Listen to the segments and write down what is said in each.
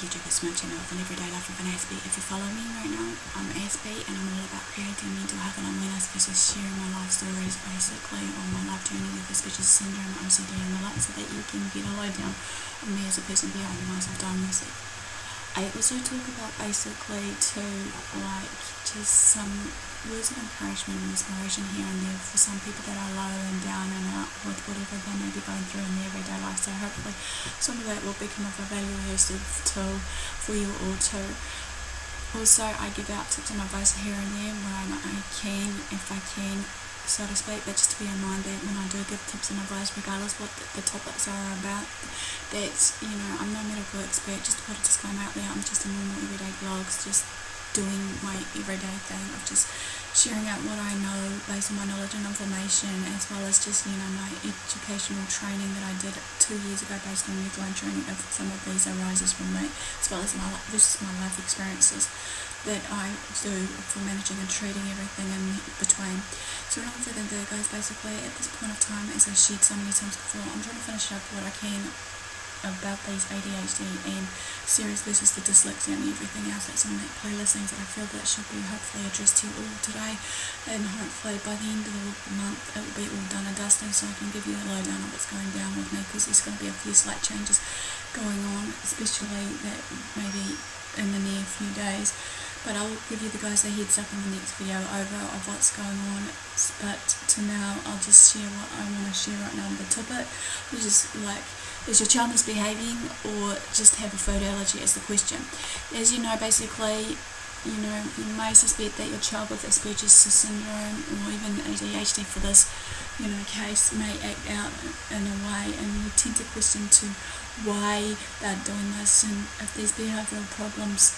key triggers mentioned of an everyday life of an Aspie. If you follow me right now, I'm Aspie and I'm all about creating mental health and awareness versus sharing my life stories basically on my life journey with Aspergers syndrome, OCD and the like, so that you can get a lowdown of me as a person behind my self-diagnosis. I also talk about basically too, like, just some words of encouragement and inspiration here and there for some people that are low and down and out with whatever they may be going through in their everyday life. So hopefully some of that will become a valuable tool for you all too. Also, I give out tips and advice here and there when I can, if I can, so to speak, but just to be in mind that when I do give tips and advice, regardless what the topics are about, that, you know, I'm no medical expert. Just to put a disclaimer out there, I'm just a normal everyday blogs, just doing my everyday thing of just sharing out what I know based on my knowledge and information, as well as just, you know, my educational training that I did 2 years ago based on midline training. If some of these arises from me, as well as my life experiences that I do for managing and treating everything in between. So without further ado, guys, basically at this point of time, as I've shared so many times before, I'm trying to finish up what I can about these ADHD and series versus the dyslexia and everything else that's on that playlist, things that I feel that should be hopefully addressed to you all today, and hopefully by the end of the month it will be all done and dusted, so I can give you a lowdown of what's going down with me, because there's going to be a few slight changes going on, especially that maybe in the near few days. But I'll give you the guys a heads up in the next video over of what's going on. But to now, I'll just share what I want to share right now on the topic, which is like, is your child misbehaving or just have a food allergy is the question. As you know, basically, you know, you may suspect that your child with Aspergers syndrome or even ADHD for this, you know, case may act out in a way, and you tend to question to why they're doing this, and if these behavioural problems,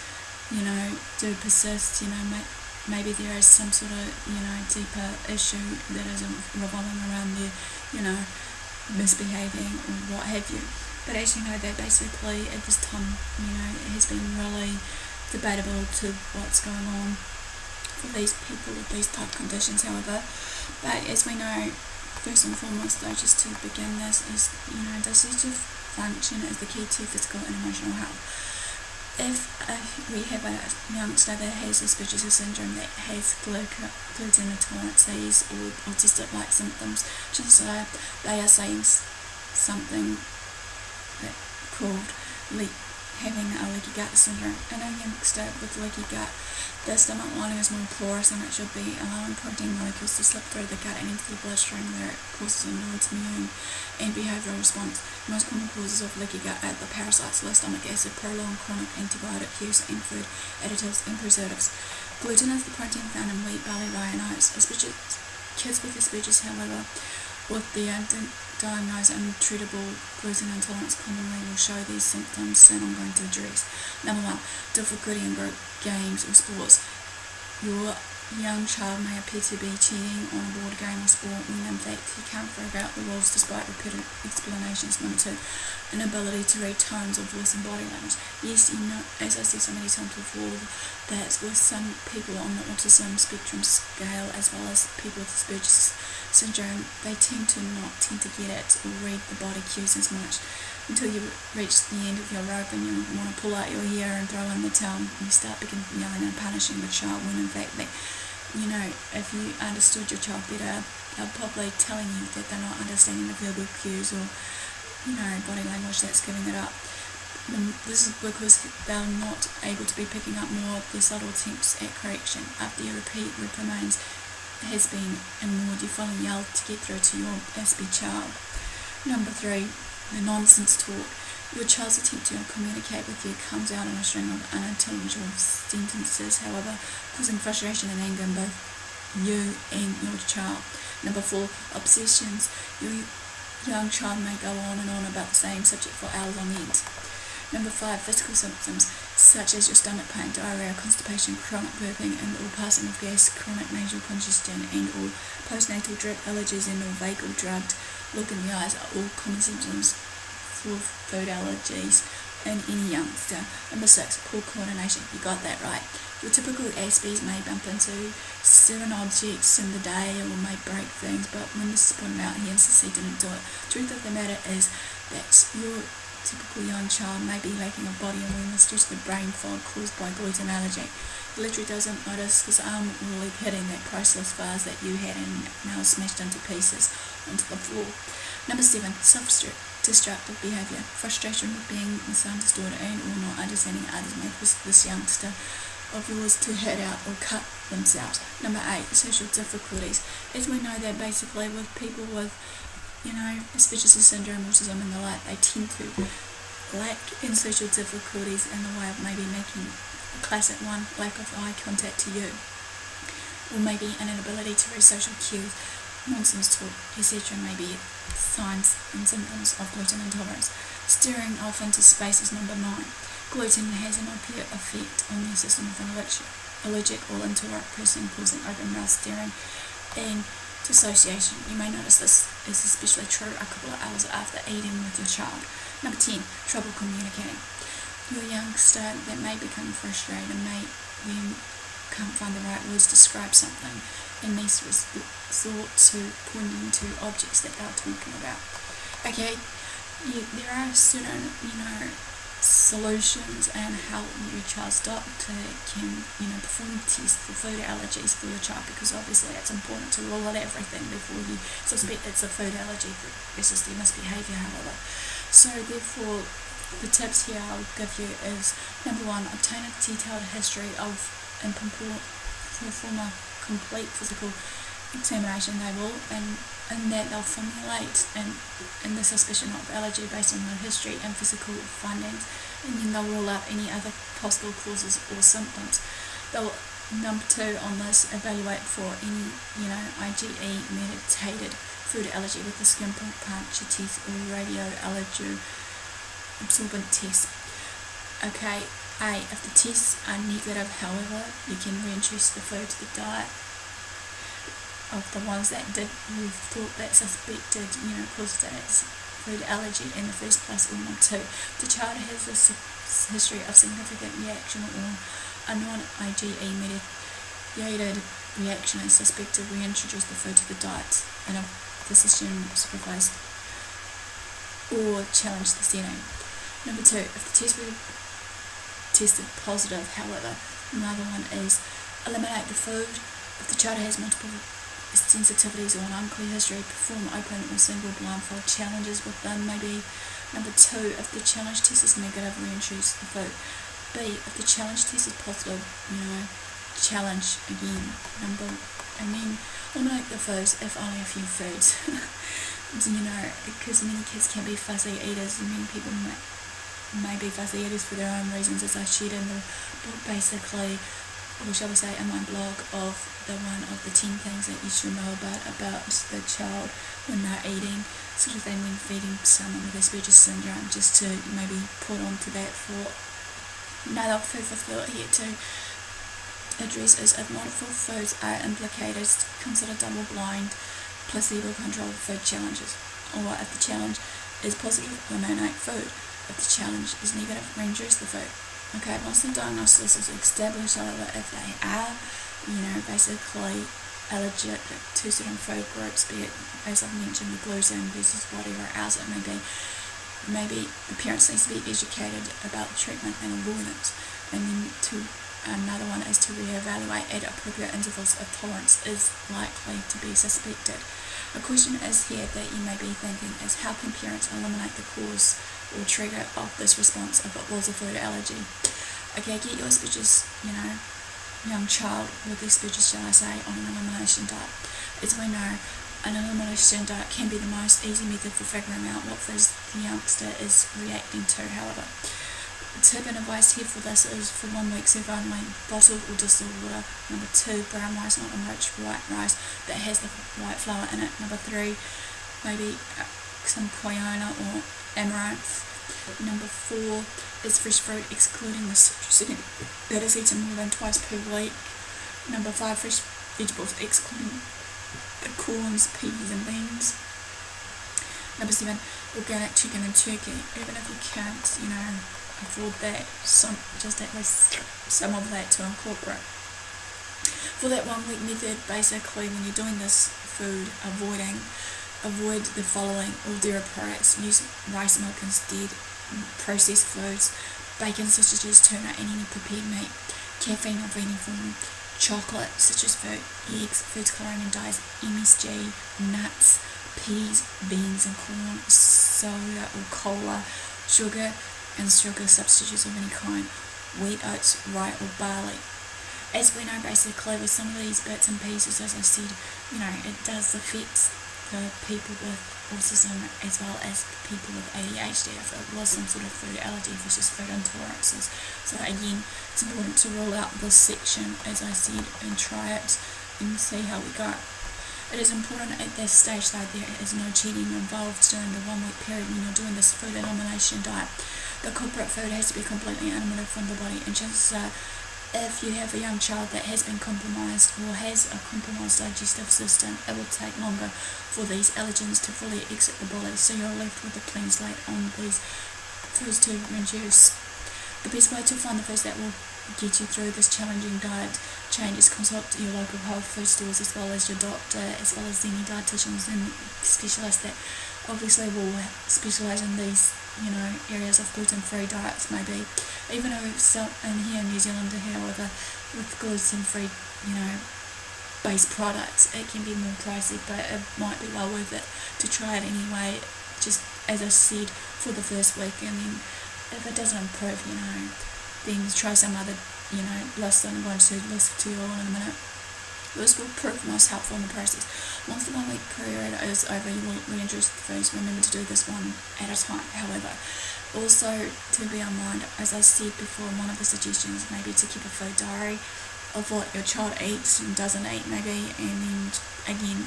you know, do persist, you know, maybe there is some sort of, you know, deeper issue that is revolving around their, you know, misbehaving or what have you. But as you know, that basically at this time, you know, it has been really debatable to what's going on for these people with these type conditions, however. But as we know, first and foremost though, just to begin this, is, you know, digestive function is the key to physical and emotional health. If we have a youngster that has Aspergers syndrome that has gluten intolerance or autistic-like symptoms, just they are saying something that called having a leaky gut syndrome. In a youngster with leaky gut, the stomach lining is more porous and it should be allowing protein molecules to slip through the gut and into the bloodstream, where it causes an autoimmune and behavioural response. The most common causes of leaky gut are the parasites, low stomach acid, prolonged chronic antibiotic use, and food additives and preservatives. Gluten is the protein found in wheat, barley, rye and oats. Kids with Aspergers, however, with the undiagnosed and treatable gluten intolerance commonly will show these symptoms that I'm going to address. Number 1, difficulty in group games or sports. Your young child may appear to be cheating on a board game or sport when in fact he can't figure out the rules despite repeated explanations. Number 2, inability to read tones of voice and body language. Yes, you know, as I said so many times before, that with some people on the autism spectrum scale, as well as people with Asperger's syndrome, they tend to get it or read the body cues as much, until you reach the end of your rope and you want to pull out your hair and throw in the towel, and you start yelling and punishing the child, when in fact they, you know, if you understood your child better, they're probably telling you that they're not understanding the verbal cues or, you know, body language that's giving it up. This is because they're not able to be picking up more of the subtle attempts at correction. After you repeat reprimands has been ignored, you finally yell to get through to your Aspie child. Number 3, the nonsense talk. Your child's attempt to communicate with you comes out in a string of unintelligible sentences, however, causing frustration and anger in both you and your child. Number 4, obsessions. Your young child may go on and on about the same subject for hours on end. Number 5, physical symptoms such as your stomach pain, diarrhea, constipation, chronic burping and or passing of gas, chronic nasal congestion and or postnatal drip, allergies and or vague or drugged look in the eyes are all common symptoms for food allergies in any youngster. Number 6, poor coordination. You got that right. Your typical Aspies may bump into 7 objects in the day or may break things, but when this is pointed out, he insists he didn't do it. Truth of the matter is that your typical young child may be lacking of body awareness due to the brain fog caused by gluten allergy. He literally doesn't notice his arm really hitting that priceless vase that you had and now smashed into pieces onto the floor. Number 7, self-destructive behaviour. Frustration with being misunderstood and or not understanding others may cause this youngster of yours to hurt out or cut themselves. Number 8, social difficulties. As we know that basically with people with, Aspergers syndrome, autism and the like, they tend to lack in social difficulties in the way of maybe making a classic one, lack of eye contact to you, or maybe an inability to read social cues, nonsense talk, etc. may be signs and symptoms of gluten intolerance. Staring off into space is number 9. Gluten has an opiate effect on the system of an allergic or intolerant person, causing open mouth staring and dissociation. You may notice this is especially true a couple of hours after eating with your child. Number 10, trouble communicating. Your youngster that may become frustrated and may then can't find the right words to describe something and may resort to pointing to objects that they're talking about. Okay, there are certain, solutions and how your child's doctor can, perform tests for food allergies for your child, because obviously it's important to rule out everything before you suspect it's a food allergy versus their misbehaviour, however. So therefore, the tips here I'll give you is, number 1, obtain a detailed history of and perform a complete physical examination. They will, and in that they'll formulate and the suspicion of allergy based on the history and physical findings, and then they'll rule out any other possible causes or symptoms. They'll, number 2 on this, evaluate for any, IgE mediated food allergy with the skin puncture test or radio allergy absorbent test. Okay, A, if the tests are negative, however, you can reintroduce the food to the diet of the ones that you thought that suspected, caused that food allergy in the first place. Or number 2, the child has a history of significant reaction or a non-IgE mediated reaction is suspected, reintroduce the food to the diet and a physician supervised or challenge the setting. Number 2, if the test were tested positive, however, another one is eliminate the food. If the child has multiple sensitivities or an unclear history, perform open or single blindfold challenges with them. Maybe. Number 2, if the challenge test is negative, reintroduce the food. B, if the challenge test is positive, challenge again. And then eliminate the foods if only a few foods. Because many kids can be fussy eaters, and many people may be fussy eaters for their own reasons, as I shared in the book, basically, or shall we say in my blog, of the one of the 10 things that you should know about the child when they're eating, sort of thing, when feeding someone with Aspergers syndrome, just to maybe put onto that for another food for thought here to address is, if multiple foods are implicated, consider double-blind, placebo-controlled food challenges. Or if the challenge is positive, eliminate food. If the challenge is negative, reintroduce the food. Okay, once the diagnosis is established, however, if they are, basically allergic to certain food groups, be it, as I've mentioned, the gluten versus whatever else it may be, maybe the parents need to be educated about treatment and avoidance. And then another one is to reevaluate at appropriate intervals if tolerance is likely to be suspected. A question is here that you may be thinking is, how can parents eliminate the cause or trigger of this response if it was a food allergy? Okay, get your Aspergers, young child with Aspergers, shall I say, on an elimination diet. As we know, an elimination diet can be the most easy method for figuring out what the youngster is reacting to. However, the tip and advice here for this is, for 1 week, serve only bottled or distilled water. Number 2, brown rice, not enriched white rice that has the white flour in it. Number 3, maybe some quinoa or amaranth. Number 4 is fresh fruit, excluding the citrus that is eaten more than twice per week. Number 5, fresh vegetables, excluding the corns, peas and beans. Number 7, organic chicken and turkey. Even if you can't, afford that, just at least some of that to incorporate. For that 1 week method, basically, when you're doing this food, avoid the following: all dairy products, use rice milk instead, processed foods, bacon, sausages, tuna, and any prepared meat, caffeine of any form, chocolate, citrus fruit, eggs, foods colouring and dyes, MSG, nuts, peas, beans and corn, soda or cola, sugar and sugar substitutes of any kind, wheat, oats, rye or barley. As we know, basically with some of these bits and pieces, as I said, it does affect the people with autism as well as people with ADHD if it was some sort of food allergy versus food intolerances. So again, it's important to rule out this section, as I said, and try it and see how we go. It is important at this stage that there is no cheating involved during the 1 week period when you're doing this food elimination diet. The culprit food has to be completely eliminated from the body, and chances are, if you have a young child that has been compromised or has a compromised digestive system, it will take longer for these allergens to fully exit the body, so you're left with a clean slate on these foods to reduce. The best way to find the foods that will get you through this challenging diet change is consult your local health food stores as well as your doctor, as well as any dietitians and specialists that obviously will specialise in these areas of gluten-free diets. Maybe even though in here in New Zealand, however, with gluten-free based products, it can be more pricey, but it might be well worth it to try it anyway, just as I said, for the first week, and then if it doesn't improve, then try some other list that I'm going to list to you all in a minute. This will prove most helpful in the process. Once the 1 week period is over, you will reintroduce the foods. Remember to do this one at a time, however. Also, to be in mind, as I said before, one of the suggestions may be to keep a food diary of what your child eats and doesn't eat, maybe, and then again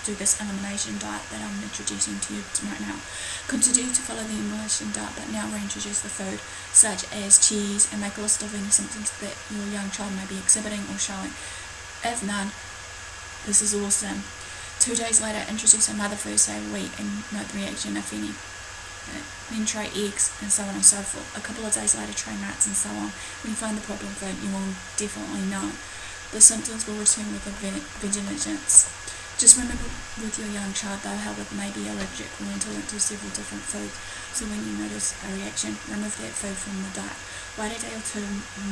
do this elimination diet that I'm introducing to you right now. Continue to follow the elimination diet, but now reintroduce the food such as cheese, and make a list of any symptoms that your young child may be exhibiting or showing. If none, this is awesome. 2 days later, introduce another food, say wheat, and note the reaction, if any. Then try eggs, and so on and so forth. A couple of days later, try nuts, and so on. When you find the problem food, you will definitely know. The symptoms will return with a vigilance. Just remember with your young child, though, how it may be allergic or intolerant to several different foods. So when you notice a reaction, remove that food from the diet. Wait a day or two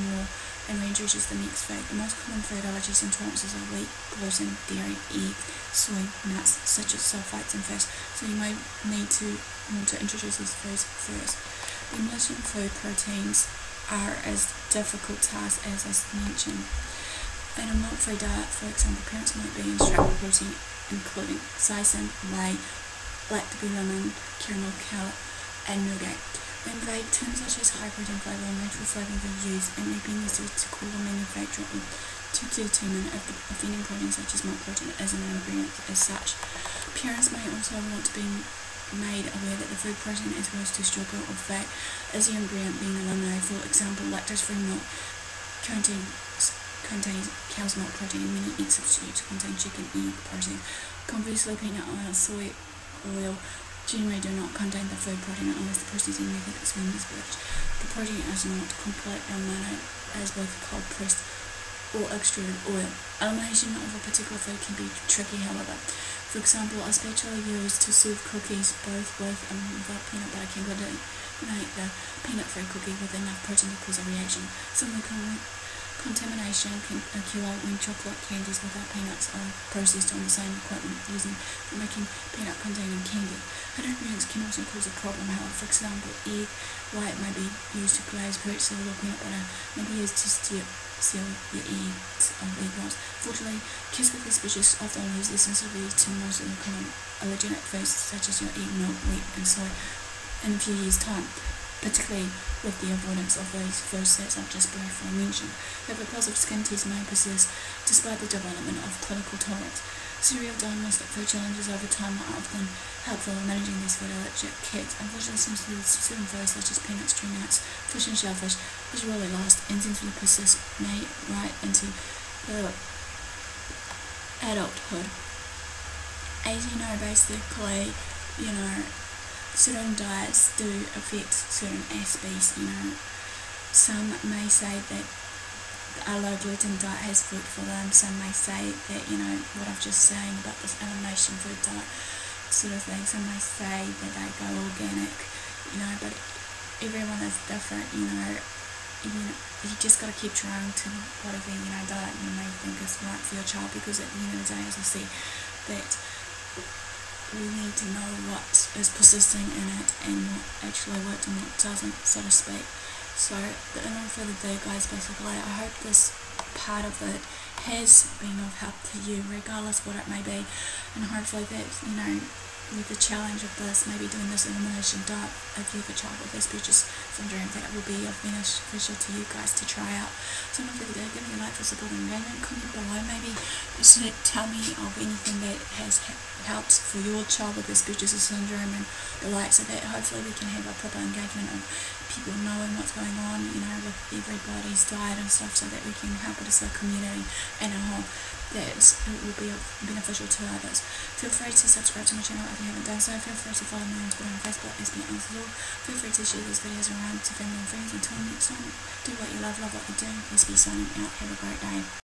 more and reintroduce the next food. The most common food allergies and intolerances are wheat, gluten, dairy, egg, soy, nuts, citrus, sulfites and fish. So you may want to introduce these foods first. Elimination food proteins are as difficult task as I mentioned. In a milk-free diet, for example, parents might be instructed protein including seitan, whey, lactobulin, caramel, cowlet, and nougat. When vague, terms such as high protein flavour or natural flavours are used, it may be necessary to call the manufacturer to determine if the offending protein such as milk protein is an ingredient as such. Parents may also want to be made aware that the food protein as opposed to sugar or fat is the ingredient being eliminated. For example, lactose-free milk contains cow's milk protein, and many egg substitutes contain chicken egg protein. Conversely, peanut oil, soy oil generally do not contain the food protein unless the processing method is when switched. The protein is not completely eliminated as both cold pressed or extruded oil. Elimination of a particular food can be tricky, however. For example, a spatula used to serve cookies both with and without peanut butter can contaminate the peanut-free cookie with enough protein to cause a reaction. Similar contamination can occur when chocolate candies without peanuts are processed on the same equipment using for making peanut-containing candy. Hidden ingredients can also cause a problem, however. For example, egg white may be used to glaze pretzels, or peanut butter may be used to seal your eggs or egg rolls. Fortunately, kids with these species often lose their sensitivity to most of the common allergenic foods such as your egg, milk, wheat, and soy in a few years' time, particularly with the avoidance of these foods that I've just briefly mentioned. However, positive skin tests may persist despite the development of clinical tolerance. Serial diagnostic food challenges over time are often helpful in managing these food allergic kids. Unfortunately, sensitivity to certain foods such as peanuts, tree nuts, fish and shellfish is rarely lost, and sensitivity persists may right into the adulthood. As you know, basically, certain diets do affect certain aspects. Some may say that a low gluten diet has food for them. Some may say that, what I've just saying about this elimination food diet sort of thing. Some may say that they go organic, but everyone is different, you just got to keep trying to whatever, diet you may think is right for your child, because at the end of the day, as I say, that we need to know what is persisting in it and what actually worked and what doesn't, so to speak. So, in all further ado, guys, basically, I hope this part of it has been of help to you, regardless what it may be, and hopefully that, with the challenge of this, maybe doing this elimination diet, if you have a child with Aspergers syndrome, that it will be of beneficial to you guys to try out. So not for the day, give me a like for support and engagement, comment below, maybe just tell me of anything that has helped for your child with Aspergers syndrome and the like, so that hopefully we can have a proper engagement of people knowing what's going on, with everybody's diet and stuff, so that we can help it as a community and a whole, that it will be beneficial to others. Feel free to subscribe to my channel if you haven't done so. Feel free to follow me on Twitter and Facebook, AspieAnswers. Feel free to share these videos around to family and friends. Until next time, do what you love what you do. Aspie signing out. Have a great day.